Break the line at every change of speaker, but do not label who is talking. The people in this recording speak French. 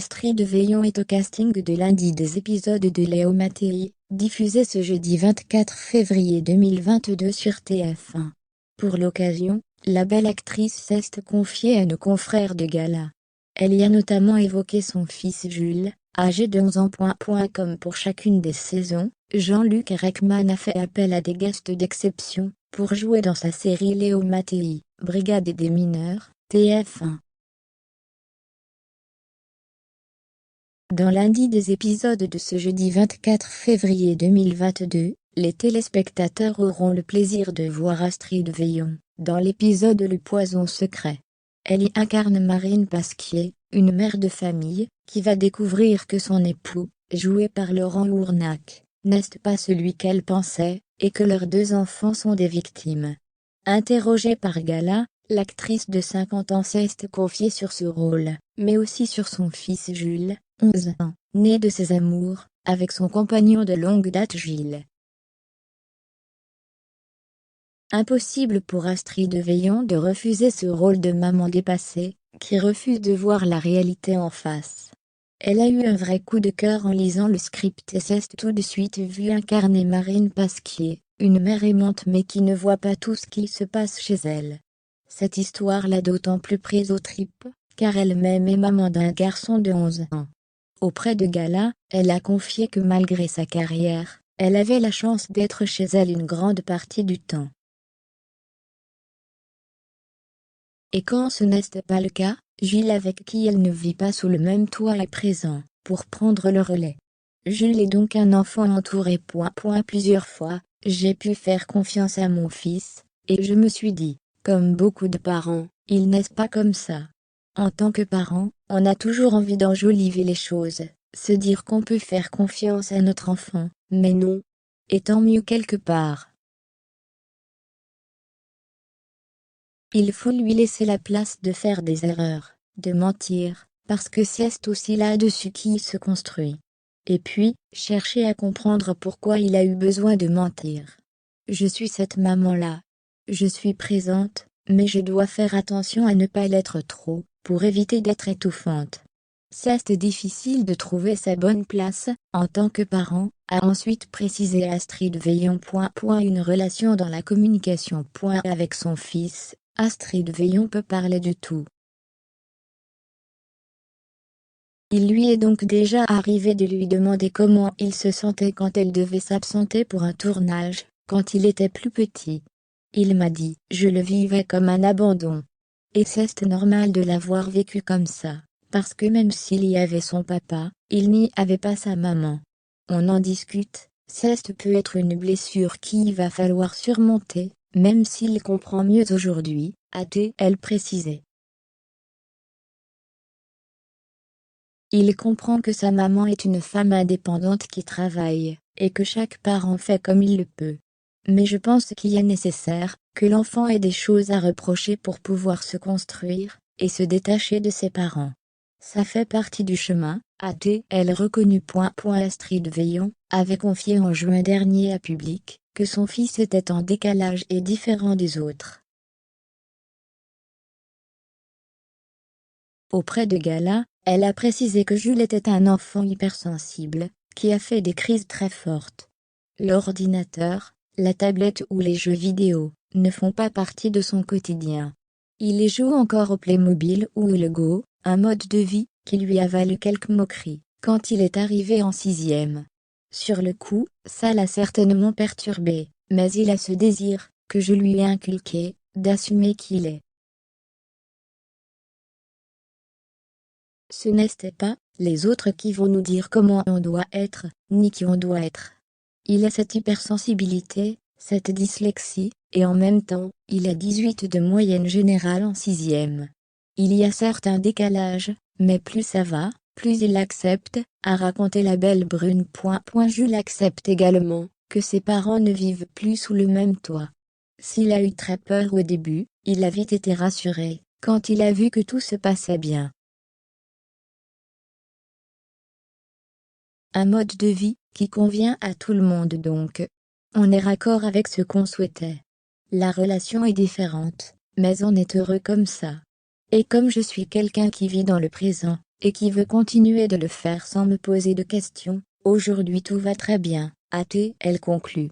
Astrid Veillon est au casting de lundi des épisodes de Léo Mattei, diffusés ce jeudi 24 février 2022 sur TF1. Pour l'occasion, la belle actrice s'est confiée à nos confrères de gala. Elle y a notamment évoqué son fils Jules, âgé de 11 ans. Comme pour chacune des saisons, Jean-Luc Reichmann a fait appel à des guests d'exception, pour jouer dans sa série Léo Mattei, Brigade des mineurs, TF1. Dans lundi des épisodes de ce jeudi 24 février 2022, les téléspectateurs auront le plaisir de voir Astrid Veillon, dans l'épisode Le Poison secret. Elle y incarne Marine Pasquier, une mère de famille, qui va découvrir que son époux, joué par Laurent Ournac, n'est pas celui qu'elle pensait, et que leurs 2 enfants sont des victimes. Interrogée par Gala, l'actrice de 50 ans s'est confiée sur ce rôle, mais aussi sur son fils Jules, 11 ans, né de ses amours, avec son compagnon de longue date Gilles. Impossible pour Astrid Veillon de refuser ce rôle de maman dépassée, qui refuse de voir la réalité en face. Elle a eu un vrai coup de cœur en lisant le script et s'est tout de suite vue incarner Marine Pasquier, une mère aimante mais qui ne voit pas tout ce qui se passe chez elle. Cette histoire l'a d'autant plus prise aux tripes, car elle-même est maman d'un garçon de 11 ans. Auprès de Gala, elle a confié que malgré sa carrière, elle avait la chance d'être chez elle une grande partie du temps. Et quand ce n'est pas le cas, Gilles avec qui elle ne vit pas sous le même toit est présent, pour prendre le relais. Jules est donc un enfant entouré. Plusieurs fois, j'ai pu faire confiance à mon fils, et je me suis dit, comme beaucoup de parents, il n'est pas comme ça. En tant que parent, on a toujours envie d'enjoliver les choses, se dire qu'on peut faire confiance à notre enfant, mais non. Et tant mieux quelque part. Il faut lui laisser la place de faire des erreurs, de mentir, parce que c'est aussi là-dessus qu'il se construit. Et puis, chercher à comprendre pourquoi il a eu besoin de mentir. Je suis cette maman-là. Je suis présente, mais je dois faire attention à ne pas l'être trop, pour éviter d'être étouffante. C'est difficile de trouver sa bonne place, en tant que parent, a ensuite précisé Astrid Veillon. Une relation dans la communication. Avec son fils, Astrid Veillon peut parler de tout. Il lui est donc déjà arrivé de lui demander comment il se sentait quand elle devait s'absenter pour un tournage, quand il était plus petit. Il m'a dit « Je le vivais comme un abandon ». Et c'est normal de l'avoir vécu comme ça, parce que même s'il y avait son papa, il n'y avait pas sa maman. On en discute, c'est peut être une blessure qu'il va falloir surmonter, même s'il comprend mieux aujourd'hui, a-t-elle précisé. Il comprend que sa maman est une femme indépendante qui travaille, et que chaque parent fait comme il le peut. Mais je pense qu'il est nécessaire que l'enfant ait des choses à reprocher pour pouvoir se construire, et se détacher de ses parents. Ça fait partie du chemin, a-t-elle reconnu. Astrid Veillon avait confié en juin dernier à Public, que son fils était en décalage et différent des autres. Auprès de Gala, elle a précisé que Jules était un enfant hypersensible, qui a fait des crises très fortes. L'ordinateur, la tablette ou les jeux vidéo, ne font pas partie de son quotidien. Il y joue encore au Playmobil ou au Lego, un mode de vie qui lui a valu quelques moqueries, quand il est arrivé en 6e. Sur le coup, ça l'a certainement perturbé, mais il a ce désir, que je lui ai inculqué, d'assumer qui il est. Ce n'est pas les autres qui vont nous dire comment on doit être, ni qui on doit être. Il a cette hypersensibilité, cette dyslexie, et en même temps, il a 18 de moyenne générale en 6e. Il y a certes un décalage, mais plus ça va, plus il accepte, a raconté la belle brune. Jules accepte également que ses parents ne vivent plus sous le même toit. S'il a eu très peur au début, il a vite été rassuré, quand il a vu que tout se passait bien. Un mode de vie qui convient à tout le monde donc. On est raccord avec ce qu'on souhaitait. La relation est différente, mais on est heureux comme ça. Et comme je suis quelqu'un qui vit dans le présent, et qui veut continuer de le faire sans me poser de questions. Aujourd'hui tout va très bien, elle conclut.